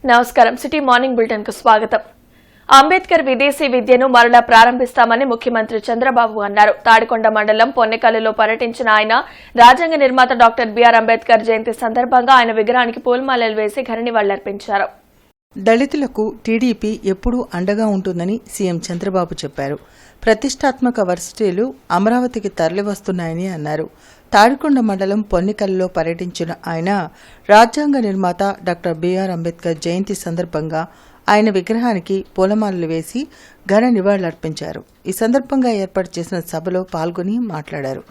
నమస్కారం city morning bulletin కు స్వాగతం. అంబేద్కర్ విదేశీ విద్యను మరలా ప్రారంభిస్తామని ముఖ్యమంత్రి చంద్రబాబు అన్నారు. తాడికొండ మండలం పొన్నెకల్లులో పర్యటించిన ఆయన రాజ్యాంగ నిర్మాత డాక్టర్ బిఆర్ అంబేద్కర్ జయంతి సందర్భంగా ఆయన విగ్రహానికి పూలమాలలు వేసి ఘన నివాళులర్పించారు. దళితులకు టీడీపీ ఎప్పుడూ అండగా ఉంటుందని సీఎం చంద్రబాబు చెప్పారు. ప్రతిష్టాత్మక వర్సిటీలు అమరావతికి తరలివస్తున్నాయని అన్నారు. తాడికొండ మండలం పొన్నికల్లో పర్యటించిన ఆయన రాజ్యాంగ నిర్మాత డాక్టర్ బిఆర్ అంబేద్కర్ జయంతి సందర్భంగా ఆయన విగ్రహానికి పూలమాలలు వేసి ఘన నివాళులర్పించారు. ఈ సందర్భంగా ఏర్పాటు చేసిన సభలో పాల్గొని మాట్లాడారు.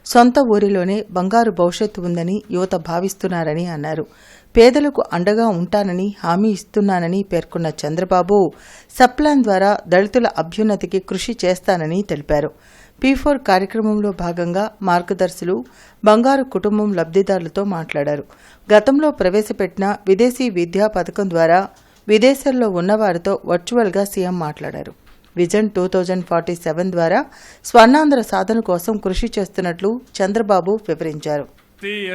సొంత ఊరిలోనే బంగారు భవిష్యత్తు ఉందని యువత భావిస్తున్నారని అన్నారు. పేదలకు అండగా ఉంటానని హామీ ఇస్తున్నానని పేర్కొన్న చంద్రబాబు సప్లాన్ ద్వారా దళితుల అభ్యున్నతికి కృషి చేస్తానని తెలిపారు. P4 కార్యక్రమంలో భాగంగా మార్గదర్శులు బంగారు కుటుంబం లబ్ధిదారులతో మాట్లాడారు. గతంలో ప్రవేశపెట్టిన విదేశీ విద్యా పథకం ద్వారా విదేశాల్లో ఉన్నవారితో వర్చువల్గా సీఎం మాట్లాడారు. విజన్ 2047 ద్వారా స్వర్ణాంధ్ర సాధన కోసం కృషి చేస్తున్నట్లు చంద్రబాబు వివరించారు.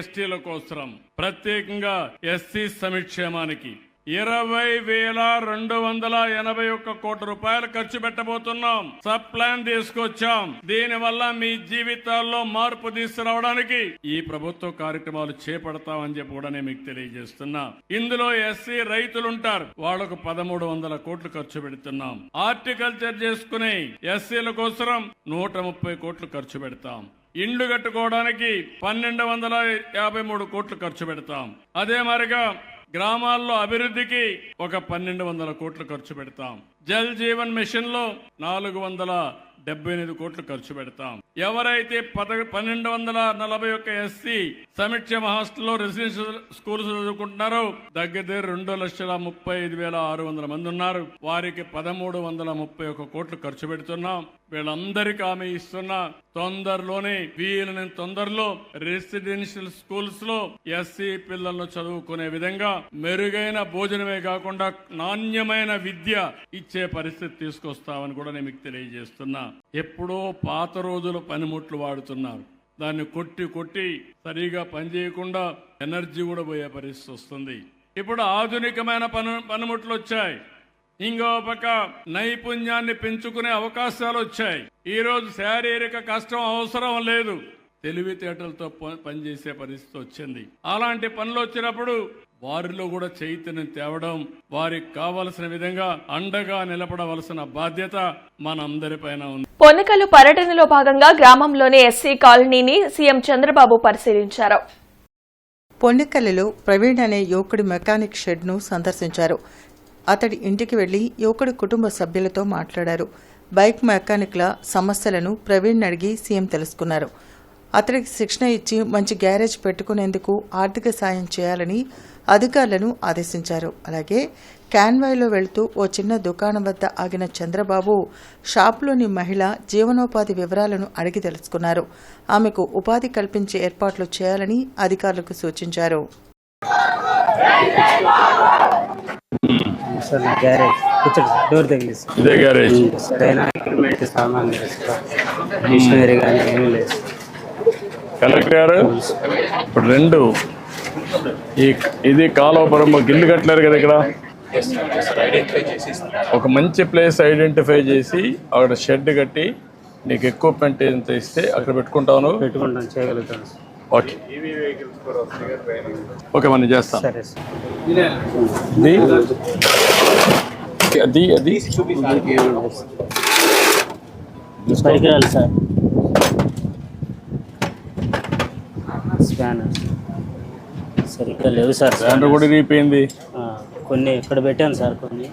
ఎస్టీల కోసం ప్రత్యేకంగా ఎస్సీ సంక్షేమానికి 20,281 కోట్ల రూపాయలు ఖర్చు పెట్టబోతున్నాం. సబ్ ప్లాన్ తీసుకొచ్చాం. దీని వల్ల మీ జీవితాల్లో మార్పు తీసుకురావడానికి ఈ ప్రభుత్వ కార్యక్రమాలు చేపడతామని చెప్పి కూడా నేను మీకు తెలియజేస్తున్నా. ఇందులో ఎస్సీ రైతులు ఉంటారు, వాళ్లకు 1,300 కోట్లు ఖర్చు పెడుతున్నాం. హార్టికల్చర్ చేసుకుని ఎస్సీల కోసం 130 కోట్లు ఖర్చు పెడతాం. ఇండ్లు కట్టుకోవడానికి 1,253 కోట్లు ఖర్చు పెడతాం. అదే మరిగా గ్రామాల్లో అభివృద్ధికి ఒక 1,200 కోట్లు ఖర్చు పెడతాం. జల్ జీవన్ మిషన్ లో 478 కోట్లు ఖర్చు పెడతాం. ఎవరైతే 1,241 ఎస్సీ సంక్షేమ హాస్టల్లో రెసిడెన్షియల్ స్కూల్స్ చదువుకుంటున్నారో దగ్గర 2,35,600 మంది ఉన్నారు. వారికి 1,331 కోట్లు ఖర్చు పెడుతున్నాం. వీళ్ళందరికీ హామీ ఇస్తున్నా, తొందరలోనే వీళ్ళని తొందరలో రెసిడెన్షియల్ స్కూల్స్ లో ఎస్సీ పిల్లలను చదువుకునే విధంగా మెరుగైన భోజనమే కాకుండా నాణ్యమైన విద్య ఇచ్చే పరిస్థితి తీసుకొస్తామని కూడా నేను మీకు తెలియజేస్తున్నా. ఎప్పుడో పాత రోజుల పనిముట్లు వాడుతున్నారు, దాన్ని కొట్టి సరిగా పనిచేయకుండా ఎనర్జీ కూడా పోయే పరిస్థితి వస్తుంది. ఇప్పుడు ఆధునికమైన పనిముట్లు వచ్చాయి. ఇంకో పక్క నైపుణ్యాన్ని పెంచుకునే అవకాశాలు వచ్చాయి. ఈ రోజు శారీరక కష్టం అవసరం లేదు, తెలివితేటలతో పనిచేసే పరిస్థితి వచ్చింది. అలాంటి పనులు వచ్చినప్పుడు వారిలో కూడా చైతన్యం తేవడం, వారికి కావలసిన విధంగా అండగా నిలబడవలసిన బాధ్యత మనందరిపైన ఉంది. పొన్నకల్లు పర్యటనలో భాగంగా గ్రామంలోని ఎస్సీ కాలనీని సీఎం చంద్రబాబు పరిశీలించారు. పొన్నకల్లులో ప్రవీణ్ అనే యువకుడి మెకానిక్ షెడ్ను సందర్శించారు. అతడి ఇంటికి వెళ్లి యువకుడి కుటుంబ సభ్యులతో మాట్లాడారు. బైక్ మెకానిక్ల సమస్యలను ప్రవీణ్ అడిగి సీఎం తెలుసుకున్నారు. అతడికి శిక్షణ ఇచ్చి మంచి గ్యారేజ్ పెట్టుకునేందుకు ఆర్థిక సాయం చేయాలని అధికారులను ఆదేశించారు. అలాగే క్యాన్వాయ్లో వెళ్తూ ఓ చిన్న దుకాణం వద్ద ఆగిన చంద్రబాబు షాపులోని మహిళ జీవనోపాధి వివరాలను అడిగి తెలుసుకున్నారు. ఆమెకు ఉపాధి కల్పించే ఏర్పాట్లు చేయాలని అధికారులకు సూచించారు. కలెక్టర్ గారు ఇప్పుడు 2 ఇది కాలువపురం గిల్లు కట్టలేరు కదా, ఇక్కడ ఒక మంచి ప్లేస్ ఐడెంటిఫై చేసి అక్కడ షెడ్ కట్టి నీకు ఎక్విప్మెంట్ ఎంత ఇస్తే అక్కడ పెట్టుకుంటాను. చేయగలుగుతాను. ఓకే ఓకే, మనం చేస్తాం. అది పరికరాలు సార్, స్పానర్ సరిగ్గా లేవు సార్. స్పానర్ కూడా రీపోయింది. కొన్ని ఇక్కడ పెట్టాను సార్, కొన్ని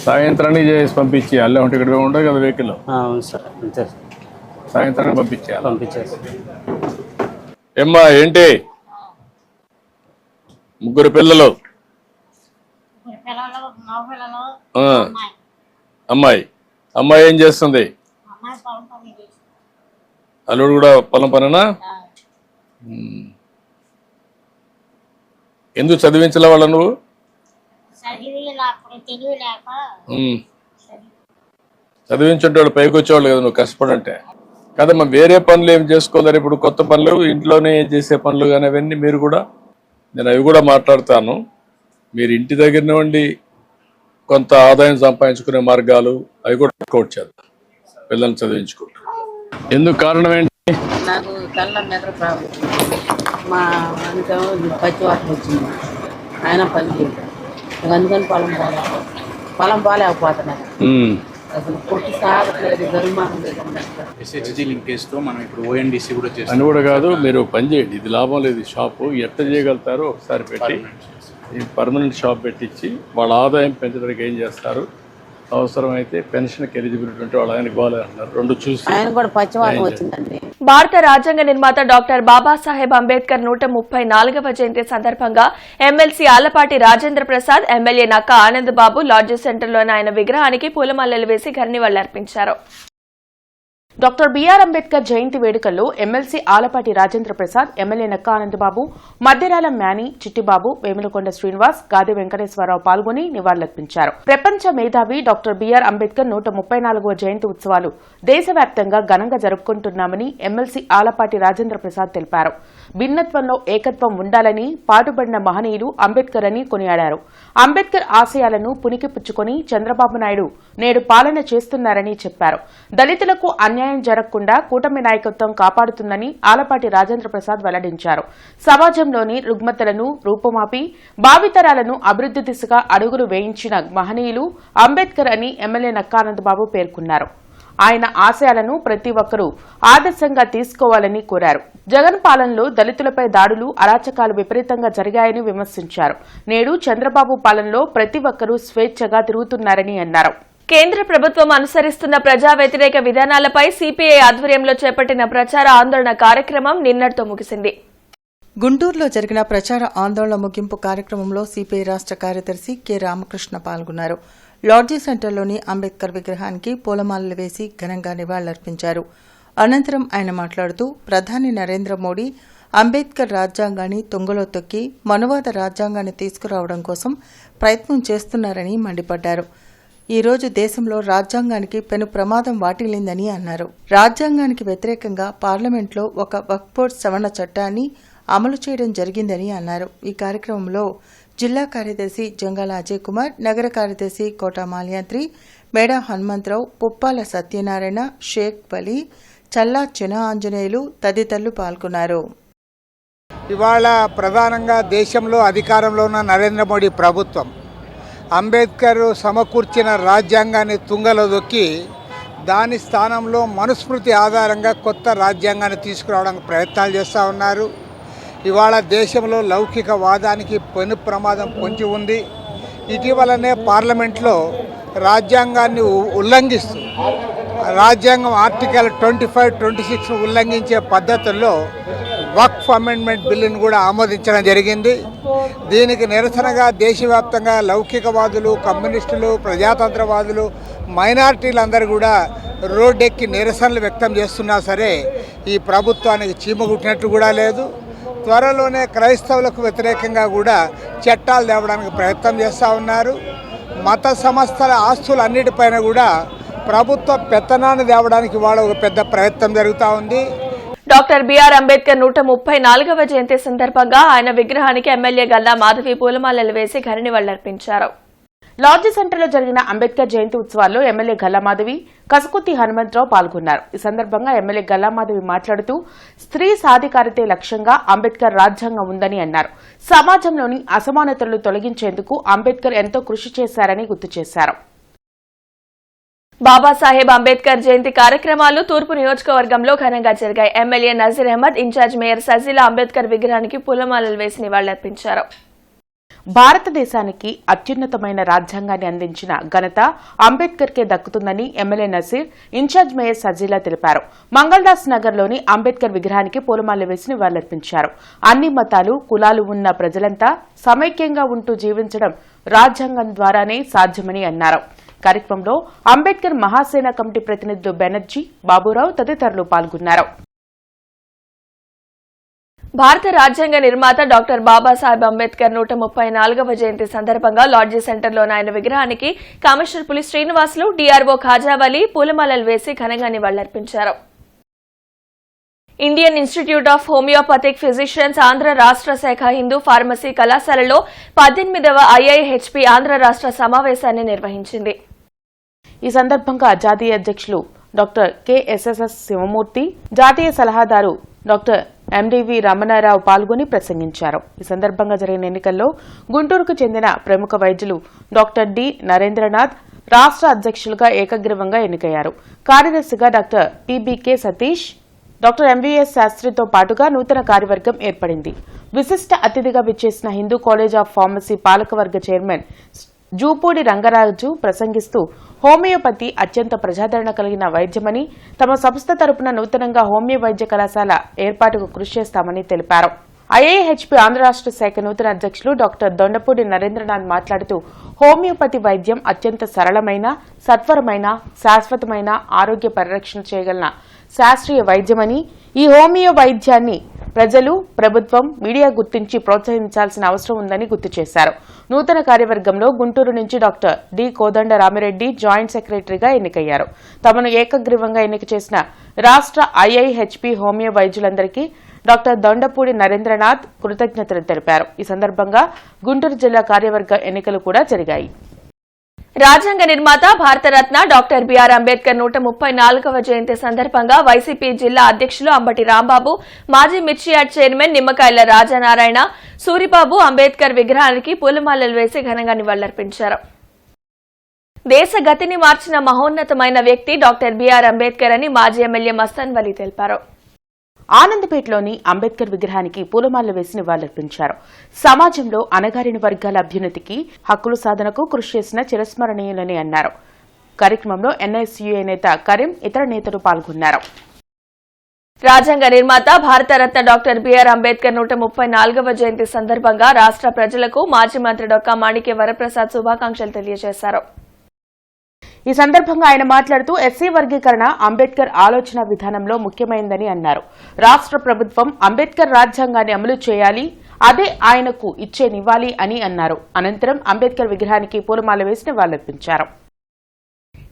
సాయంత్రాన్ని చేసి పంపించేయాలి. అంటే ఇక్కడ ఉండదు కదా వెహికల్. అవును సార్, అంతే సాయంత్రాన్ని పంపించేయాలి. పంపించేసి ఏమ్మా ఏంటి 3 పిల్లలు, అమ్మాయి ఏం చేస్తుంది? అల్లుడు కూడా పొలం పనేనా? ఎందుకు చదివించలే వాళ్ళ? నువ్వు చదివించుంటే వాళ్ళు పైకి వచ్చేవాళ్ళు కదా, నువ్వు కష్టపడంటే. కదమ్మా, వేరే పనులు ఏం చేసుకోలేరు. ఇప్పుడు కొత్త పనులు ఇంట్లోనే చేసే పనులు కానీ అవన్నీ మీరు కూడా నేను అవి కూడా మాట్లాడతాను. మీరు ఇంటి దగ్గర నుండి కొంత ఆదాయం సంపాదించుకునే మార్గాలు అవి కూడా వర్కౌట్ చేద్దాం, పిల్లల్ని చదివించుకుంటాం. ఎందుకు కారణం ఏంటి? నాకు కళ్ళ మెదడు ప్రాబ్లం. మా అందుకేమో పచ్చి వాసన వచ్చింది, ఆయన పని చేయలేదు. అందుకని పొలం పోలేకపోతున్నాను. అసలు కొట్టి సాగట్లేదు, గరుమానం లేకుండా. ఎస్హెచ్జి లింకేజ్తో మనం ఇప్పుడు ఓఎన్డీసీ కూడా చేస్తాం. అని కూడా కాదు, మీరు పని చేయండి. ఇది లాభం లేదు. ఈ షాపు ఎట్లా చేయగలుగుతారో ఒకసారి పెట్టి ఈ పర్మనెంట్ షాప్ పెట్టించి వాళ్ళ ఆదాయం పెంచడానికి ఏం చేస్తారు, అవసరమైతే పెన్షన్కి ఎలిజిబిలిటీ ఉంటే వాళ్ళు ఆయన గోలే అంటారు. రెండు చూసి ఆయన కూడా పచ్చి వాసన వచ్చిందండి. భారత రాజ్యాంగ నిర్మాత డాక్టర్ బాబాసాహెబ్ అంబేద్కర్ 134వ జయంతి సందర్భంగా MLC Alapati Rajendra Prasad, MLA Nakka Anand Babu lodge సెంటర్లోని ఆయన విగ్రహానికి పూలమాలలు వేసి ఘననివాళులర్పించారు. డాక్టర్ బిఆర్ అంబేద్కర్ జయంతి వేడుకల్లో ఎమ్మెల్సీ ఆలపాటి రాజేంద్ర ప్రసాద్, ఎమ్మెల్యే నక్కా ఆనందబాబు, మద్దెరాల మ్యాని, చిట్టిబాబు, వేములకొండ శ్రీనివాస్, గాది వెంకటేశ్వరరావు పాల్గొని నివాళులర్పించారు. ప్రపంచ మేధావి డాక్టర్ బిఆర్ అంబేద్కర్ 134వ జయంతి ఉత్సవాలు దేశవ్యాప్తంగా ఘనంగా జరుపుకుంటున్నామని ఎమ్మెల్సీ ఆలపాటి రాజేంద్ర ప్రసాద్ తెలిపారు. భిన్నత్వంలో ఏకత్వం ఉండాలని పాటుపడిన మహనీయులు అంబేద్కర్ అని కొనియాడారు. అంబేద్కర్ ఆశయాలను పుణికిపుచ్చుకొని చంద్రబాబు నాయుడు నేడు పాలన చేస్తున్నారని చెప్పారు. దళితులకు అన్యాయం జరగకుండా కూటమి నాయకత్వం కాపాడుతుందని ఆలపాటి రాజేంద్ర ప్రసాద్ వెల్లడించారు. సమాజంలోని రుగ్మతలను రూపుమాపి భావితరాలను అభివృద్ది దిశగా అడుగులు వేయించిన మహనీయులు అంబేద్కర్ అని ఎమ్మెల్యే నక్కానందబాబు పేర్కొన్నారు. ఆయన ఆశయాలను ప్రతి ఒక్కరూ ఆదర్శంగా తీసుకోవాలని కోరారు. జగన్ పాలనలో దళితులపై దాడులు, అరాచకాలు విపరీతంగా జరిగాయని విమర్శించారు. నేడు చంద్రబాబు పాలనలో ప్రతి ఒక్కరూ స్వేచ్ఛగా తిరుగుతున్నారని అన్నారు. కేంద్ర ప్రభుత్వం అనుసరిస్తున్న ప్రజా వ్యతిరేక విధానాలపై సిపిఐ ఆధ్వర్యంలో చేపట్టిన ప్రచార ఆందోళన కార్యక్రమం నిన్నటితో ముగిసింది. గుంటూరులో జరిగిన ప్రచార ఆందోళన ముగింపు కార్యక్రమంలో సిపిఐ రాష్ట్ర కార్యదర్శి కె రామకృష్ణ పాల్గొన్నారు. లాడ్జీ సెంటర్లోని అంబేద్కర్ విగ్రహానికి పూలమాలలు వేసి ఘనంగా నివాళులర్పించారు. అనంతరం ఆయన మాట్లాడుతూ ప్రధాని నరేంద్ర మోడీ అంబేద్కర్ రాజ్యాంగాన్ని తుంగలో తొక్కి మనువాద రాజ్యాంగాన్ని తీసుకురావడం కోసం ప్రయత్నం చేస్తున్నారని మండిపడ్డారు. ఈ రోజు దేశంలో రాజ్యాంగానికి పెను ప్రమాదం వాటిల్లిందని అన్నారు. రాజ్యాంగానికి వ్యతిరేకంగా పార్లమెంట్లో ఒక వక్ఫ్ బోర్డు సవరణ చట్టాన్ని అమలు చేయడం జరిగిందని అన్నారు. ఈ కార్యక్రమంలో జిల్లా కార్యదర్శి జంగాల అజయ్ కుమార్, నగర కార్యదర్శి కోటా మాల్యాంత్రి, మేడా హనుమంతరావు, పుప్పాల సత్యనారాయణ, షేక్ వలీ, చల్లా చిన్న ఆంజనేయులు తదితరులు పాల్గొన్నారు. ఇవాళ ప్రధానంగా దేశంలో అధికారంలో ఉన్న నరేంద్ర మోడీ ప్రభుత్వం అంబేద్కర్ సమకూర్చిన రాజ్యాంగాన్ని తుంగలో దొక్కి దాని స్థానంలో మనుస్మృతి ఆధారంగా కొత్త రాజ్యాంగాన్ని తీసుకురావడానికి ప్రయత్నాలు చేస్తూ ఉన్నారు. ఇవాళ దేశంలో లౌకికవాదానికి పెను ప్రమాదం పొంచి ఉంది. ఇటీవలనే పార్లమెంట్లో రాజ్యాంగాన్ని ఉల్లంఘిస్తూ రాజ్యాంగం ఆర్టికల్ 25, 26 ఉల్లంఘించే పద్ధతుల్లో వక్ఫ్ అమెండ్మెంట్ బిల్లును కూడా ఆమోదించడం జరిగింది. దీనికి నిరసనగా దేశవ్యాప్తంగా లౌకికవాదులు, కమ్యూనిస్టులు, ప్రజాతంత్రవాదులు, మైనారిటీలందరూ కూడా రోడ్డెక్కి నిరసనలు వ్యక్తం చేస్తున్నా సరే ఈ ప్రభుత్వానికి చీమగుట్టినట్టు కూడా లేదు. త్వరలోనే క్రైస్తవులకు వ్యతిరేకంగా కూడా చట్టాలు తేవడానికి ప్రయత్నం చేస్తూ ఉన్నారు. మత సంస్థల ఆస్తులన్నిటిపైన కూడా ప్రభుత్వ పెత్తనాన్ని తేవడానికి వాళ్ళ ఒక పెద్ద ప్రయత్నం జరుగుతూ ఉంది. డాక్టర్ బిఆర్ అంబేద్కర్ 134వ జయంతి సందర్భంగా ఆయన విగ్రహానికి ఎమ్మెల్యే గల్లా మాధవి పూలమాలలు వేసి ఘననివాళులర్పించారు. లాడ్జీ సెంటర్లో జరిగిన అంబేద్కర్ జయంతి ఉత్సవాల్లో ఎమ్మెల్యే గల్లామాధవి, కసుకుత్తి హనుమంతరావు పాల్గొన్నారు. ఈ సందర్భంగా ఎమ్మెల్యే గల్లామాధవి మాట్లాడుతూ స్త్రీ సాధికారతే లక్ష్యంగా అంబేద్కర్ రాజ్యాంగం ఉందని అన్నారు. సమాజంలోని అసమానతలు తొలగించేందుకు అంబేద్కర్ ఎంతో కృషి చేశారని గుర్తు చేశారు. బాబాసాహెబ్ అంబేద్కర్ జయంతి కార్యక్రమాలు తూర్పు నియోజకవర్గంలో ఘనంగా జరిగాయి. MLA Nazeer Ahmed, incharge mayor Sajila Ambedkar విగ్రహానికి పూలమాలలు వేసి నివాళులర్పించారు. భారతదేశానికి అత్యున్నతమైన రాజ్యాంగాన్ని అందించిన ఘనత అంబేద్కర్కే దక్కుతుందని MLA Naseer, incharge mayor Sajila తెలిపారు. మంగళదాస్ నగర్లోని అంబేద్కర్ విగ్రహానికి పూలమాలలు వేసి నివాళులర్పించారు. అన్ని మతాలు, కులాలు ఉన్న ప్రజలంతా సమైక్యంగా ఉంటూ జీవించడం రాజ్యాంగం ద్వారానే సాధ్యమని అన్నారు. కార్యక్రమంలో అంబేద్కర్ మహాసేన కమిటీ ప్రతినిధులు బెనర్జీ, బాబురావు తదితరులు పాల్గొన్నారు. భారత రాజ్యాంగ నిర్మాత డాక్టర్ బాబాసాహెబ్ అంబేద్కర్ 134వ జయంతి సందర్భంగా లాడ్జీ సెంటర్లోని ఆయన విగ్రహానికి కమిషనర్ పులి శ్రీనివాసులు, డీఆర్ఓ ఖాజావలి పూలమాలలు వేసి ఘనంగా నివాళులర్పించారు. Indian institute of homeopathic physicians Andhra రాష్ట్ర శాఖ హిందూ ఫార్మసీ కళాశాలలో 18వ ఐఐహెచ్పి ఆంధ్ర రాష్ట్ర సమావేశాన్ని నిర్వహించింది. ఈ సందర్భంగా జాతీయ అధ్యక్షులు డాక్టర్ కెఎస్ఎస్ఎస్ శివమూర్తి, జాతీయ సలహాదారు డాక్టర్ ఎండివి రమణారావు పాల్గొని ప్రసంగించారు. ఈ సందర్భంగా జరిగిన ఎన్నికల్లో గుంటూరుకు చెందిన ప్రముఖ వైద్యులు డాక్టర్ డి నరేంద్రనాథ్ రాష్ట్ర అధ్యక్షులుగా ఏకగ్రీవంగా ఎన్నికయ్యారు. కార్యదర్శిగా doctor PBK Satish, doctor MVS శాస్త్రితో పాటుగా నూతన కార్యవర్గం ఏర్పడింది. విశిష్ట అతిథిగా విచ్చేసిన హిందూ కాలేజ్ ఆఫ్ ఫార్మసీ పాలకవర్గ చైర్మన్ జూపూడి రంగరాజు ప్రసంగిస్తూ హోమియోపతి అత్యంత ప్రజాదరణ కలిగిన వైద్యమని, తమ సంస్థ తరపున నూతనంగా హోమియో వైద్య కళాశాల ఏర్పాటుకు కృషి చేస్తామని తెలిపారు. ఐఐహెచ్పి ఆంధ్ర రాష్ట్ర శాఖ నూతన అధ్యక్షులు డాక్టర్ దొండపూడి నరేంద్రనాథ్ మాట్లాడుతూ హోమియోపతి వైద్యం అత్యంత సరళమైన, సత్వరమైన, శాశ్వతమైన ఆరోగ్య పరిరక్షణ చేయగల శాస్త్రీయ వైద్యమని, ఈ హోమియో వైద్యాన్ని ప్రజలు, ప్రభుత్వం, మీడియా గుర్తించి ప్రోత్సహించాల్సిన అవసరం ఉందని గుర్తు చేశారు. నూతన కార్యవర్గంలో గుంటూరు నుంచి డాక్టర్ డి కోదండ రామిరెడ్డి జాయింట్ సెక్రటరీగా ఎన్నికయ్యారు. తమను ఏకగ్రీవంగా ఎన్నిక చేసిన రాష్ట్ర ఐఐహెచ్పి హోమియో వైద్యులందరికీ డాక్టర్ దొండపూడి నరేంద్రనాథ్ కృతజ్ఞతలు తెలిపారు. ఈ సందర్భంగా గుంటూరు జిల్లా కార్యవర్గ ఎన్నికలు కూడా జరిగాయి. రాజ్యాంగ నిర్మాత భారతరత్న డాక్టర్ బిఆర్ అంబేద్కర్ 134వ జయంతి సందర్భంగా వైసీపీ జిల్లా అధ్యక్షులు అంబటి రాంబాబు, మాజీ మిర్చియాడ్ చైర్మన్ నిమ్మకాయల రాజనారాయణ, సూరిబాబు అంబేద్కర్ విగ్రహానికి పూలమాలలు వేసి ఘనంగా నివాళులర్పించారు. దేశ గతిని మార్చిన మహోన్నతమైన వ్యక్తి డాక్టర్ బిఆర్ అంబేద్కర్ అని మాజీ ఎమ్మెల్యే మస్తాన్ వలీ తెలిపారు. ఆనందపేటలోని అంబేద్కర్ విగ్రహానికి పూలమాలలు వేసి నివాళులర్పించారు. సమాజంలో అణగారిన వర్గాల అభ్యున్నతికి, హక్కుల సాధనకు కృషి చేసిన చిరస్మరణీయులని అన్నారు. కార్యక్రమంలో ఎన్ఎస్యుఐ నేత కరీం, ఇతర నేతలు పాల్గొన్నారు. రాజ్యాంగ నిర్మాత భారతరత్న డాక్టర్ బిఆర్ అంబేద్కర్ 134వ జయంతి సందర్భంగా రాష్ట్ర ప్రజలకు మాజీ మంత్రి డొక్కా మాణిక్య వరప్రసాద్ శుభాకాంక్షలు తెలియజేశారు. ఈ సందర్భంగా ఆయన మాట్లాడుతూ ఎస్సీ వర్గీకరణ అంబేద్కర్ ఆలోచన విధానంలో ముఖ్యమైందని అన్నారు. రాష్ట్ర ప్రభుత్వం అంబేద్కర్ రాజ్యాంగాన్ని అమలు చేయాలి, అదే ఆయనకు ఇచ్చే నివాళి అని అన్నారు. అనంతరం అంబేద్కర్ విగ్రహానికి పూలమాల వేసి నివాళులర్పించారు.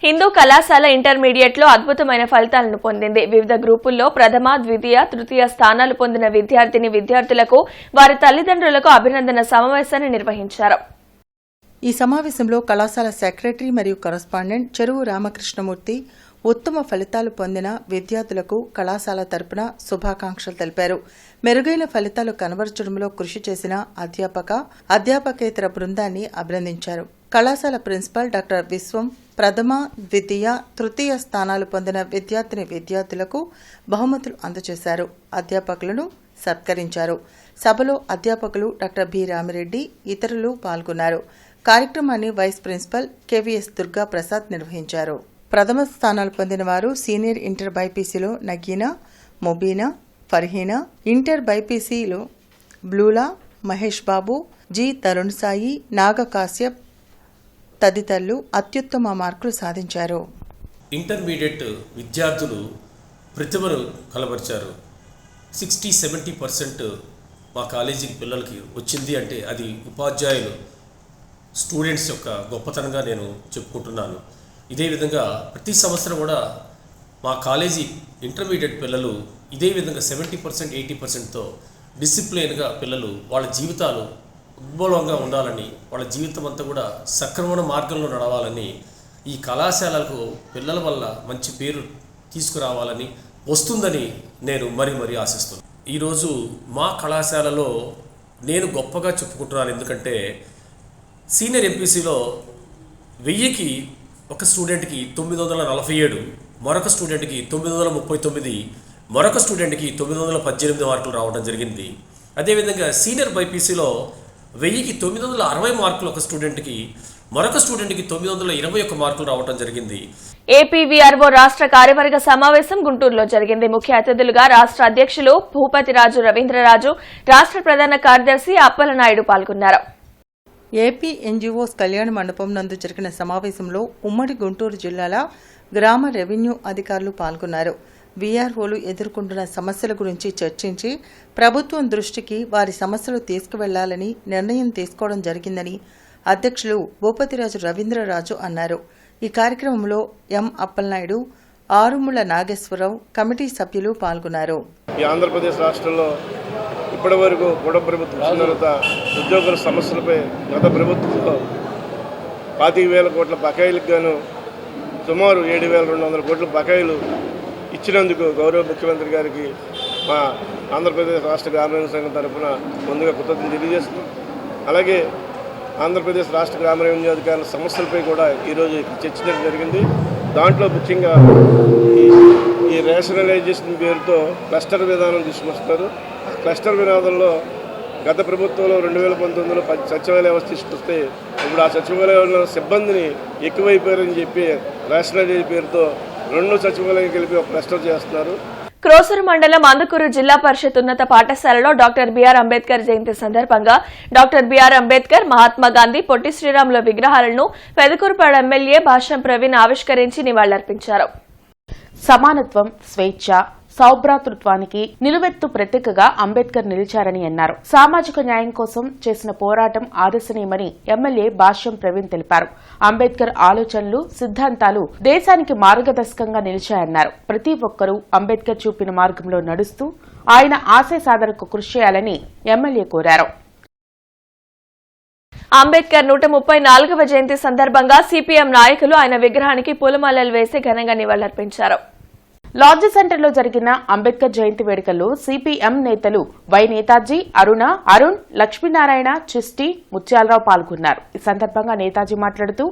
హిందూ కళాశాల ఇంటర్మీడియట్ లో అద్భుతమైన ఫలితాలను పొందింది. వివిధ గ్రూపుల్లో ప్రథమ, ద్వితీయ, తృతీయ స్థానాలు పొందిన విద్యార్థులకు వారి తల్లిదండ్రులకు అభినందన సమావేశాన్ని నిర్వహించారు. ఈ సమావేశంలో కళాశాల సెక్రటరీ మరియు కరస్పాండెంట్ చెరువు రామకృష్ణమూర్తి ఉత్తమ ఫలితాలు పొందిన విద్యార్థులకు కళాశాల తరపున శుభాకాంక్షలు తెలిపారు. మెరుగైన ఫలితాలు కనబరచడంలో కృషి చేసిన అధ్యాపకేతర బృందాన్ని అభినందించారు. కళాశాల ప్రిన్సిపల్ డాక్టర్ విశ్వం ప్రథమ, ద్వితీయ, తృతీయ స్థానాలు పొందిన విద్యార్థులకు బహుమతులు అందజేశారు. అధ్యాపకులను సత్కరించారు. సభలో అధ్యాపకులు డాక్టర్ బి రామిరెడ్డి, ఇతరులు పాల్గొన్నారు. కార్యక్రమాన్ని vice principal KVS Durga Prasad నిర్వహించారు. ప్రథమ స్థానాలు పొందిన వారు సీనియర్ ఇంటర్ బైపీసీలో నగీనా, ముబీనా, ఫర్హీనా, ఇంటర్ బైపీసీలో బ్లూలా, మహేష్ బాబు, జి తరుణ్ సాయి, నాగ కాశ్యప్ తదితరులు అత్యుత్తమ మార్కులు సాధించారు. ఇంటర్మీడియట్ విద్యార్థులు ప్రతిభను కనబరిచారు. 60-70% మా కాలేజీ పిల్లలకి వచ్చింది అంటే అది ఉపాధ్యాయులు, స్టూడెంట్స్ యొక్క గొప్పతనంగా నేను చెప్పుకుంటున్నాను. ఇదే విధంగా ప్రతి సంవత్సరం కూడా మా కాలేజీ ఇంటర్మీడియట్ పిల్లలు ఇదే విధంగా 70%, 80%తో డిసిప్లిన్గా పిల్లలు వాళ్ళ జీవితాలు ఉద్భవంగా ఉండాలని, వాళ్ళ జీవితం అంతా కూడా సక్రమణ మార్గంలో నడవాలని, ఈ కళాశాలకు పిల్లల వల్ల మంచి పేరు తీసుకురావాలని వస్తుందని నేను మరీ ఆశిస్తున్నాను. ఈరోజు మా కళాశాలలో నేను గొప్పగా చెప్పుకుంటున్నాను. ఎందుకంటే సీనియర్ ఎంపీసీలో 1000కి ఒక స్టూడెంట్కి 947, మరొక స్టూడెంట్కి 939, మరొక స్టూడెంట్కి 918 మార్కులు రావడం జరిగింది. అదేవిధంగా సీనియర్ బైపీసీలో 1000కి 960 మార్కులు ఒక స్టూడెంట్కి, మరొక స్టూడెంట్కి 921 మార్కులు రావడం జరిగింది. ఏపీవీఆర్ఓ రాష్ట్ర కార్యవర్గ సమావేశం గుంటూరులో జరిగింది. ముఖ్య అతిథులుగా రాష్ట్ర అధ్యక్షులు భూపతిరాజు రవీంద్రరాజు, రాష్ట్ర ప్రధాన కార్యదర్శి అప్పలనాయుడు పాల్గొన్నారు. ఏపీ ఎన్జీఓస్ కళ్యాణ మండపం నందు జరిగిన సమావేశంలో ఉమ్మడి గుంటూరు జిల్లాల గ్రామ రెవెన్యూ అధికారులు పాల్గొన్నారు. వీఆర్ఓలు ఎదుర్కొంటున్న సమస్యల గురించి చర్చించి ప్రభుత్వం దృష్టికి వారి సమస్యలు తీసుకువెళ్లాలని నిర్ణయం తీసుకోవడం జరిగిందని అధ్యక్షులు భూపతిరాజు రవీంద్రరాజు అన్నారు. ఈ కార్యక్రమంలో ఎం అప్పలనాయుడు, ఆరుముళ్ల నాగేశ్వరరావు, కమిటీ సభ్యులు పాల్గొన్నారు. ఈ ఆంధ్రప్రదేశ్ రాష్ట్రంలో ఇప్పటి వరకు కూడా ప్రభుత్వం వచ్చిన తర్వాత ఉద్యోగుల సమస్యలపై గత ప్రభుత్వంలో 25,000 కోట్ల బకాయిలకు గాను సుమారు 7,200 కోట్ల బకాయిలు ఇచ్చినందుకు గౌరవ ముఖ్యమంత్రి గారికి మా ఆంధ్రప్రదేశ్ రాష్ట్ర గ్రామీణ సంఘం తరఫున ముందుగా కృతజ్ఞతలు తెలియజేస్తున్నాం. అలాగే ఆంధ్రప్రదేశ్ రాష్ట్ర గ్రామీణాధికారుల సమస్యలపై కూడా ఈరోజు చర్చించడం జరిగింది. దాంట్లో ముఖ్యంగా ఈ రేషనలైజేషన్ పేరుతో క్లస్టర్ విధానం తీసుకొస్తారు. క్లస్టర్ విధానంలో గత ప్రభుత్వంలో 2019లో సచివాలయ వ్యవస్థ తీసుకొస్తే ఇప్పుడు ఆ సచివాలయంలో సిబ్బందిని ఎక్కువైపోయారని చెప్పి రేషనలైజేషన్ పేరుతో 2 సచివాలయం కలిపి ఒక క్లస్టర్ చేస్తున్నారు. క్రోసూరు మండలం అందుకూరు జిల్లా పరిషత్ ఉన్నత పాఠశాలలో డాక్టర్ బిఆర్ అంబేద్కర్ జయంతి సందర్భంగా డాక్టర్ బిఆర్ అంబేద్కర్, మహాత్మా గాంధీ, పొట్టి శ్రీరాముల విగ్రహాలను పెదకూరుపాడు ఎమ్మెల్యే భాష్యం ప్రవీణ్ ఆవిష్కరించి నివాళులర్పించారు. సమానత్వం, స్వేచ్ఛ, సౌభ్రాతృత్వానికి నిలువెత్తు ప్రతీకగా అంబేద్కర్ నిలిచారని అన్నారు. సామాజిక న్యాయం కోసం చేసిన పోరాటం ఆదర్శనీయమని ఎమ్మెల్యే భాష్యం ప్రవీణ్ తెలిపారు. అంబేద్కర్ ఆలోచనలు, సిద్ధాంతాలు దేశానికి మార్గదర్శకంగా నిలిచాయన్నారు. ప్రతి ఒక్కరూ అంబేద్కర్ చూపిన మార్గంలో నడుస్తూ ఆయన ఆశయ సాధనకు కృషి చేయాలని ఎమ్మెల్యే కోరారు. అంబేద్కర్ 134వ జయంతి సందర్భంగా సిపిఎం నాయకులు ఆయన విగ్రహానికి పూలమాలలు వేసి ఘనంగా నివాళులర్పించారు. లాడ్జ్ సెంటర్లో జరిగిన అంబేద్కర్ జయంతి వేడుకల్లో సిపిఎం నేతలు వై నేతాజీ, అరుణ్, లక్ష్మీనారాయణ, చిస్టి, ముత్యాలరావు పాల్గొన్నారు. ఈ సందర్భంగా నేతాజీ మాట్లాడుతూ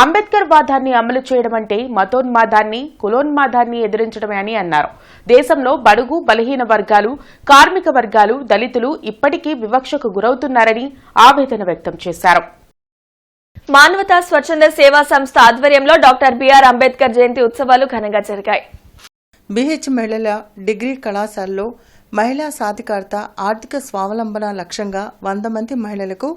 అంబేద్కర్ వాదాన్ని అమలు చేయడం అంటే మతోన్మాదాన్ని, కులోన్మాదాన్ని ఎదిరించడమే అని అన్నారు. దేశంలో బడుగు, బలహీన వర్గాలు, కార్మిక వర్గాలు, దళితులు ఇప్పటికీ వివక్షకు గురవుతున్నారని ఆవేదన వ్యక్తం చేశారు. మానవతా స్వచ్ఛంద సేవా సంస్థ ఆధ్వర్యంలో డాక్టర్ బిఆర్ అంబేద్కర్ జయంతి ఉత్సవాలు ఘనంగా జరిగాయి. బీహెచ్ మహిళల డిగ్రీ కళాశాలలో మహిళా సాధికారత, ఆర్థిక స్వావలంబన లక్ష్యంగా 100 మంది మహిళలకు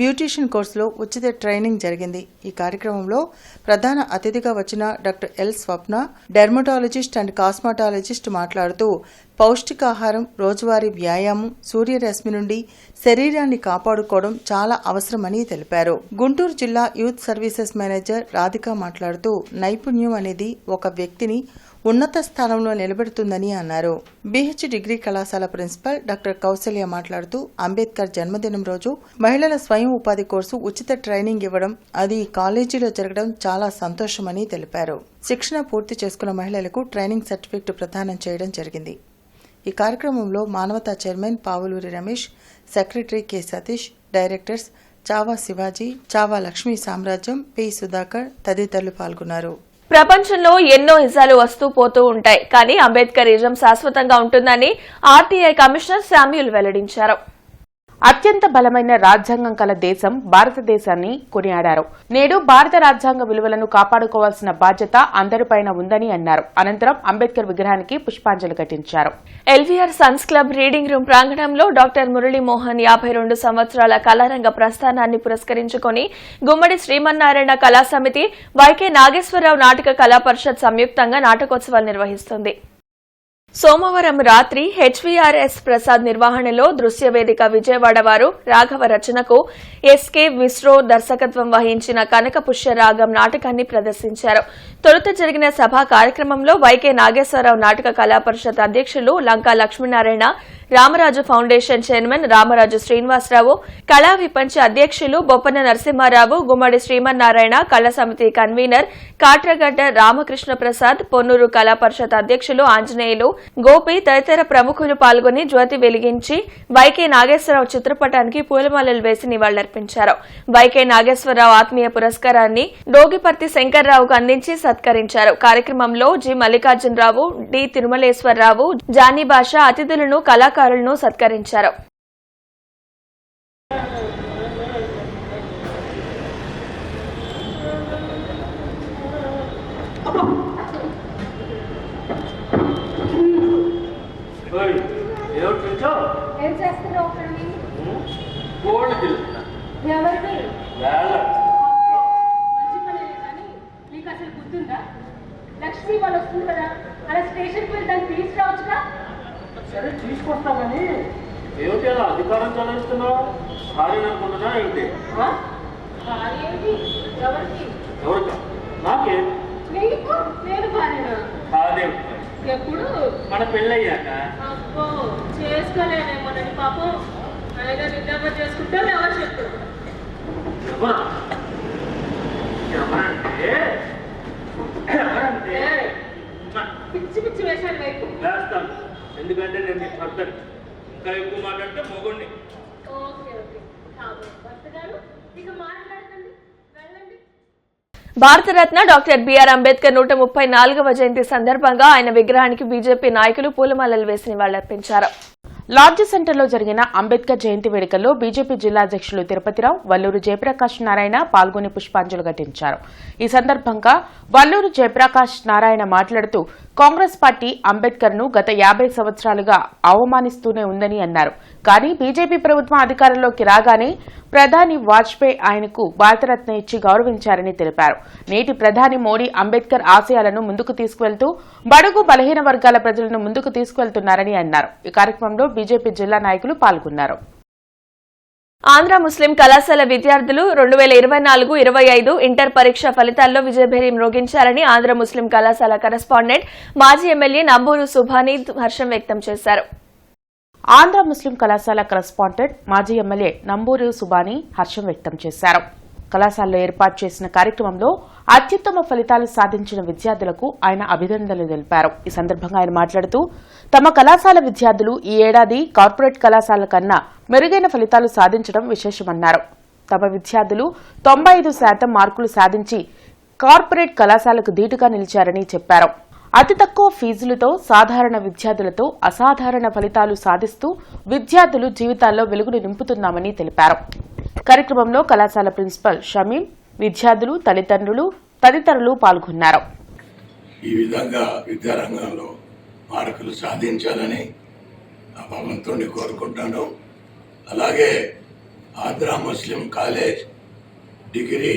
బ్యూటీషియన్ కోర్సులో ఉచిత ట్రైనింగ్ జరిగింది. ఈ కార్యక్రమంలో ప్రధాన అతిథిగా వచ్చిన doctor L Swapna, dermatologist and cosmetologist మాట్లాడుతూ పౌష్టికాహారం, రోజువారీ వ్యాయామం, సూర్యరశ్మి నుండి శరీరాన్ని కాపాడుకోవడం చాలా అవసరమని తెలిపారు. గుంటూరు జిల్లా యూత్ సర్వీసెస్ మేనేజర్ రాధిక మాట్లాడుతూ నైపుణ్యం అనేది ఒక వ్యక్తిని ఉన్నత స్థానంలో నిలబెడుతుందని అన్నారు. బీహెచ్ డిగ్రీ కళాశాల ప్రిన్సిపల్ డాక్టర్ కౌశల్య మాట్లాడుతూ అంబేద్కర్ జన్మదినం రోజు మహిళల స్వయం ఉపాధి కోర్సు ఉచిత ట్రైనింగ్ ఇవ్వడం, అది కాలేజీలో జరగడం చాలా సంతోషమని తెలిపారు. శిక్షణ పూర్తి చేసుకున్న మహిళలకు ట్రైనింగ్ సర్టిఫికెట్ ప్రదానం చేయడం జరిగింది. ఈ కార్యక్రమంలో మానవతా chairman Pavuluri Ramesh, secretary K Satish, directors Chhaava Shivaji, Chhaava Lakshmi సామ్రాజ్యం, పి సుధాకర్ తదితరులు పాల్గొన్నారు. ప్రపంచంలో ఎన్నో ఇజాలు వస్తూ పోతూ ఉంటాయి, కానీ అంబేద్కర్ ఇజం శాశ్వతంగా ఉంటుందని ఆర్టీఐ కమిషనర్ శామ్యూల్ వెల్లడించారు. అత్యంత బలమైన రాజ్యాంగం కల దేశం భారతదేశాన్ని కొనియాడారు. నేడు భారత రాజ్యాంగ విలువలను కాపాడుకోవాల్సిన బాధ్యత అందరిపైన ఉందని అన్నారు. అనంతరం అంబేద్కర్ విగ్రహానికి పుష్పాంజలి ఘటించారు. LVR Sons club reading room ప్రాంగణంలో డాక్టర్ మురళీమోహన్ 52 సంవత్సరాల కళారంగ ప్రస్థానాన్ని పురస్కరించుకుని గుమ్మడి శ్రీమన్నారాయణ కళా సమితి, వైకే నాగేశ్వరరావు నాటక కళా పరిషత్ సంయుక్తంగా నాటకోత్సవాలు నిర్వహిస్తుంది. సోమవారం రాత్రి హెచ్వీఆర్ఎస్ ప్రసాద్ నిర్వహణలో దృశ్య వేదిక విజయవాడ వారు రాఘవ రచనకు ఎస్కే విస్రో దర్శకత్వం వహించిన కనక పుష్య రాగం నాటకాన్ని ప్రదర్శించారు. తొలుత జరిగిన సభా కార్యక్రమంలో వైకే నాగేశ్వరరావు నాటక కళా పరిషత్ అధ్యక్షులు లంకా లక్ష్మీనారాయణ, రామరాజు ఫౌండేషన్ చైర్మన్ రామరాజు శ్రీనివాసరావు, కళా విపంచ అధ్యక్షులు బొప్పన నరసింహారావు, గుమ్మడి శ్రీమన్నారాయణ, కళా సమితి కన్వీనర్ కాట్రగడ్డ రామకృష్ణ ప్రసాద్, పొన్నూరు కళా పరిషత్ అధ్యక్షులు ఆంజనేయులు, గోపి తదితర ప్రముఖులు పాల్గొని జ్యోతి వెలిగించి వైకే నాగేశ్వరరావు చిత్రపటానికి పూలమాలలు వేసి నివాళులర్పించారు. వైకే నాగేశ్వరరావు ఆత్మీయ పురస్కారాన్ని డోగిపర్తి శంకర్రావుకు అందించి సత్కరించారు. కార్యక్రమంలో జి మల్లికార్జునరావు, డి తిరుమలేశ్వరరావు, జానీ భాష అతిథులను, కళాకారులను సత్కరించారు. ఏం చేస్తున్నావు అక్కడ? ఎవరిని మంచి పని కానీ నీకు అసలు గుర్తుందా? లక్ష్మి వాళ్ళు వస్తుంది కదా, అలా స్టేషన్కి వెళ్ళి దాన్ని తీసుకురావచ్చుగా. సరే తీసుకొస్తా కానీ ఏమిటి అలా అధికారం చదివిస్తున్నావు? భార్య అనుకుంటున్నా ఏమిటి? ఏంటి? ఎవరికి? ఎవరికా? నాకే. నీకు నేను భార్య. అదే ఎప్పుడు మన పెళ్ళయ్యాక అబ్బో చేసుకోలేనేమోనని పాపం ఆయన నిజంగా చేసుకుంటే ఎవరు చెప్పారు ఎవరా? ఎవరంటే పిచ్చి పిచ్చి వేషాలు వైపు వేస్తాను. ఎందుకంటే నేను నీ భర్తని. ఇంకా ఎక్కువ మాట్లాడితే మొగుడిని. ఓకే ఓకే భర్త గారు ఇక మాట్లాడకండి, వెళ్ళండి. భారతరత్న డాక్టర్ బిఆర్ అంబేద్కర్ 134వ జయంతి సందర్భంగా ఆయన విగ్రహానికి బీజేపీ నాయకులు పూలమాలలు వేసి నివాళులర్పించారు. లాడ్జ్ సెంటర్లో జరిగిన అంబేద్కర్ జయంతి వేడుకల్లో బీజేపీ జిల్లా అధ్యక్షులు తిరుపతిరావు, వల్లూరు జయప్రకాష్ నారాయణ పాల్గొని పుష్పాంజలి ఘటించారు. ఈ సందర్భంగా వల్లూరు జయప్రకాష్ నారాయణ మాట్లాడుతూ కాంగ్రెస్ పార్టీ అంబేద్కర్ ను గత 50 సంవత్సరాలుగా అవమానిస్తూనే ఉందని అన్నారు. కానీ బీజేపీ ప్రభుత్వం అధికారంలోకి రాగానే ప్రధాని వాజ్పేయి ఆయనకు భారతరత్న ఇచ్చి గౌరవించారని తెలిపారు. నేటి ప్రధాని మోడీ అంబేద్కర్ ఆశయాలను ముందుకు తీసుకువెళ్తూ బడుగు బలహీన వర్గాల ప్రజలను ముందుకు తీసుకువెళ్తున్నారని అన్నారు. ఈ కార్యక్రమంలో బీజేపీ జిల్లా నాయకులు పాల్గొన్నారు. ఆంధ్ర ముస్లిం కళాశాల విద్యార్థులు 2024-25 ఇంటర్ పరీక్ష ఫలితాల్లో విజయభేరి మ్రోగించారని ఆంధ్ర ముస్లిం కళాశాల కరెస్పాండెంట్ మాజీ ఎమ్మెల్యే నంబూరు సుభాని హర్షం వ్యక్తం చేశారు. ఆంధ్ర ముస్లిం కళాశాల కరెస్పాండెంట్ మాజీ ఎమ్మెల్యే నంబూరు సుభాని హర్షం వ్యక్తం చేశారు. కళాశాలలో ఏర్పాటు చేసిన కార్యక్రమంలో అత్యుత్తమ ఫలితాలు సాధించిన విద్యార్థులకు ఆయన అభినందనలు తెలిపారు. ఈ సందర్భంగా ఆయన మాట్లాడుతూ తమ కళాశాల విద్యార్థులు ఈ ఏడాది కార్పొరేట్ కళాశాల కన్నా మెరుగైన ఫలితాలు సాధించడం విశేషమన్నారు. తమ విద్యార్థులు 95% మార్కులు సాధించి కార్పొరేట్ కళాశాలకు ధీటుగా నిలిచారని చెప్పారు. అతి తక్కువ ఫీజులతో సాధారణ విద్యార్థులతో అసాధారణ ఫలితాలు సాధిస్తూ విద్యార్థులు జీవితాల్లో వెలుగును నింపుతున్నామని తెలిపారు. కార్యక్రమంలో కళాశాల ప్రిన్సిపల్ షమీం, విద్యార్థులు, తదితరులు పాల్గొన్నారు. ఈ విధంగా విద్యారంగంలో మార్కులు సాధించాలని ఆ భగవంతుడిని కోరుకుంటాను. అలాగే Andhra Muslim college, degree,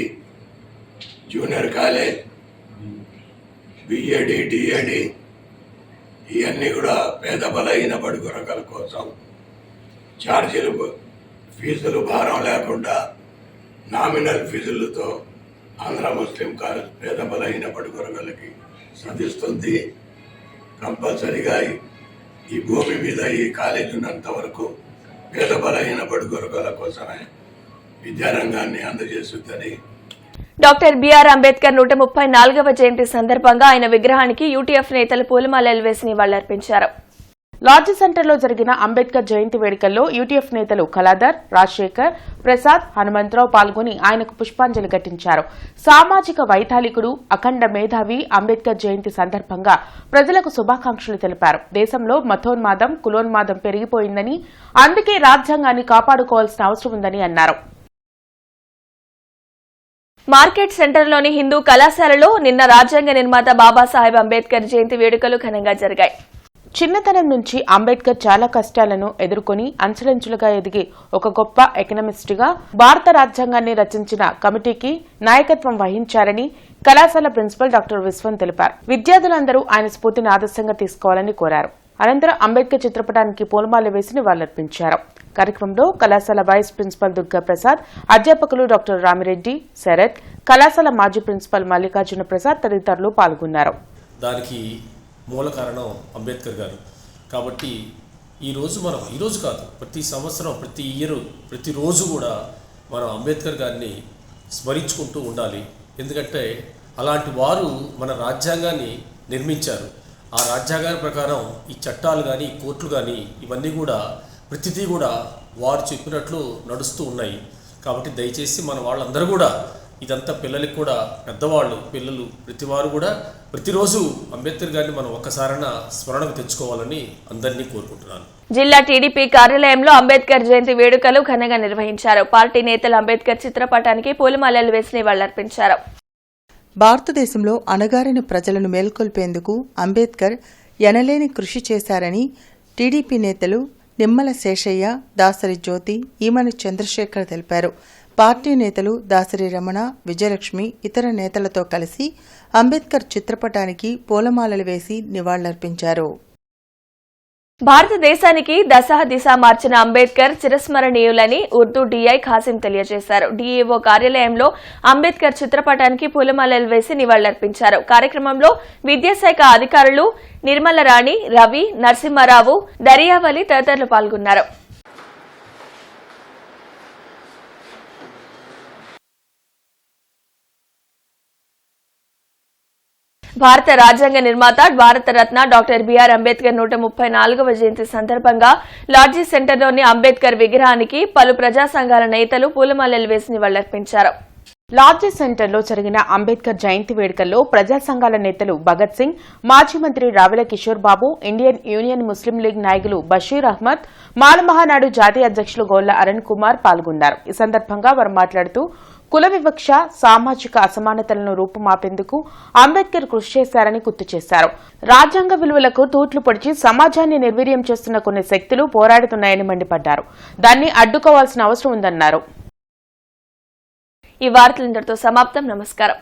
junior college, BEd, DEd ఇవన్నీ కూడా పేద బలహీన బడుగు వర్గాల కోసం ఛార్జీలు, ఫీజులు భారం లేకుండా నామినల్ ఫీజులతో ఆంధ్ర ముస్లిం కాలేజ్ పేద బలహీన బడుగు వర్గాలకి సాధిస్తుంది. కంపల్సరిగా ఈ భూమి మీద ఈ కాలేజ్ ఉన్నంత వరకు పేద బలహీన బడుగు వర్గాల కోసమే విద్యారంగాన్ని అందజేస్తుందని. డాక్టర్ బిఆర్ అంబేద్కర్ 134వ జయంతి సందర్భంగా ఆయన విగ్రహానికి యూటీఎఫ్ నేతలు పూలమాలలు వేసి నివాళులర్పించారు. లాడ్జ్ సెంటర్లో జరిగిన అంబేద్కర్ జయంతి వేడుకల్లో యూటీఎఫ్ నేతలు కళాధర్, రాజశేఖర్, ప్రసాద్, హనుమంతరావు పాల్గొని ఆయనకు పుష్పాంజలి ఘటించారు. సామాజిక వైతాళికుడు, అఖండ మేధావి అంబేద్కర్ జయంతి సందర్భంగా ప్రజలకు శుభాకాంక్షలు తెలిపారు. దేశంలో మతోన్మాదం, కులోన్మాదం పెరిగిపోయిందని, అందుకే రాజ్యాంగాన్ని కాపాడుకోవాల్సిన అవసరం ఉందని అన్నారు. మార్కెట్ సెంటర్లోని హిందూ కళాశాలలో నిన్న రాజ్యాంగ నిర్మాత బాబాసాహెబ్ అంబేద్కర్ జయంతి వేడుకలు ఘనంగా జరిగాయి. చిన్నతనం నుంచి అంబేద్కర్ చాలా కష్టాలను ఎదుర్కొని అంచెలంచెలుగా ఎదిగి ఒక గొప్ప ఎకనమిస్టుగా భారత రాజ్యాంగాన్ని రచించిన కమిటీకి నాయకత్వం వహించారని కళాశాల ప్రిన్సిపల్ డాక్టర్ విశ్వం తెలిపారు. విద్యార్థులందరూ ఆయన స్ఫూర్తిని ఆదర్శంగా తీసుకోవాలని కోరారు. అనంతరం అంబేద్కర్ చిత్రపటానికి పూలమాల వేసి నివాళులర్పించారు. కార్యక్రమంలో కళాశాల వైస్ ప్రిన్సిపల్ దుర్గా ప్రసాద్, అధ్యాపకులు డాక్టర్ రామిరెడ్డి, శరత్, కళాశాల మాజీ ప్రిన్సిపల్ మల్లికార్జున ప్రసాద్ తదితరులు పాల్గొన్నారు. దానికి మూల కారణం అంబేద్కర్ గారు. కాబట్టి ఈరోజు కాదు, ప్రతి సంవత్సరం, ప్రతి ఇయర్, ప్రతిరోజు కూడా మనం అంబేద్కర్ గారిని స్మరించుకుంటూ ఉండాలి. ఎందుకంటే అలాంటి వారు మన రాజ్యాంగాన్ని నిర్మించారు. ఆ రాజ్యాంగం ప్రకారం ఈ చట్టాలు కానీ, కోర్టులు కానీ ఇవన్నీ కూడా ప్రతిదీ కూడా వారు చెప్పినట్లు నడుస్తూ ఉన్నాయి. కాబట్టి దయచేసి మన వాళ్ళందరూ కూడా ఇదంతా పిల్లలకి కూడా, పెద్దవాళ్ళు, పిల్లలు, ప్రతివారు కూడా ప్రతిరోజు అంబేద్కర్ గారిని మనం ఒక్కసారైనా స్మరణకు తెచ్చుకోవాలని అందరినీ కోరుకుంటున్నాను. జిల్లా టీడీపీ కార్యాలయంలో అంబేద్కర్ జయంతి వేడుకలు ఘనంగా నిర్వహించారు. పార్టీ నేతలు అంబేద్కర్ చిత్రపటానికి పూలమాలలు వేసి నివాళులర్పించారు. భారతదేశంలో అణగారిన ప్రజలను మేల్కొల్పేందుకు అంబేద్కర్ ఎనలేని కృషి చేశారని టీడీపీ నేతలు నిమ్మల శేషయ్య, దాసరి జ్యోతి, ఈమన చంద్రశేఖర్ తెలిపారు. పార్టీ నేతలు దాసరి రమణ, విజయలక్ష్మి ఇతర నేతలతో కలిసి అంబేద్కర్ చిత్రపటానికి పూలమాలలు వేసి నివాళులర్పించారు. భారతదేశానికి దశ దిశ మార్చిన అంబేద్కర్ చిరస్మరణీయులని ఉర్దూ డీఐ ఖాసిం తెలియజేశారు. డీఈఓ కార్యాలయంలో అంబేద్కర్ చిత్రపటానికి పూలమాలలు వేసి నివాళులర్పించారు. కార్యక్రమంలో విద్యాశాఖ అధికారులు నిర్మలరాణి, రవి, నరసింహారావు, దరియావలి తదితరులు పాల్గొన్నారు. భారత రాజ్యాంగ నిర్మాత, భారతరత్న డాక్టర్ బిఆర్ అంబేద్కర్ 134వ జయంతి సందర్భంగా లాడ్జీ సెంటర్లోని అంబేద్కర్ విగ్రహానికి పలు ప్రజా సంఘాల నేతలు పూలమాలలు వేసి నివాళులర్పించారు. లాడ్జీ సెంటర్లో జరిగిన అంబేద్కర్ జయంతి వేడుకల్లో ప్రజా సంఘాల నేతలు భగత్ సింగ్, మాజీ మంత్రి రావెల కిషోర్ బాబు, ఇండియన్ యూనియన్ ముస్లిం లీగ్ నాయకులు బషీర్ అహ్మద్, మాలమహానాడు జాతీయ అధ్యక్షులు గోళ్ల అరుణ్ కుమార్ పాల్గొన్నారు. ఈ సందర్భంగా వారు మాట్లాడుతూ కుల వివక్ష, సామాజిక అసమానతలను రూపుమాపేందుకు అంబేద్కర్ కృషి చేశారని గుర్తు చేశారు. రాజ్యాంగ విలువలకు తూట్లు పొడిచి సమాజాన్ని నిర్వీర్యం చేస్తున్న కొన్ని శక్తులు పోరాడుతున్నాయని మండిపడ్డారు. దాన్ని అడ్డుకోవాల్సిన అవసరం ఉందన్నారు. ఈ వార్తలు ఇంతటితో సమాప్తం. నమస్కారం.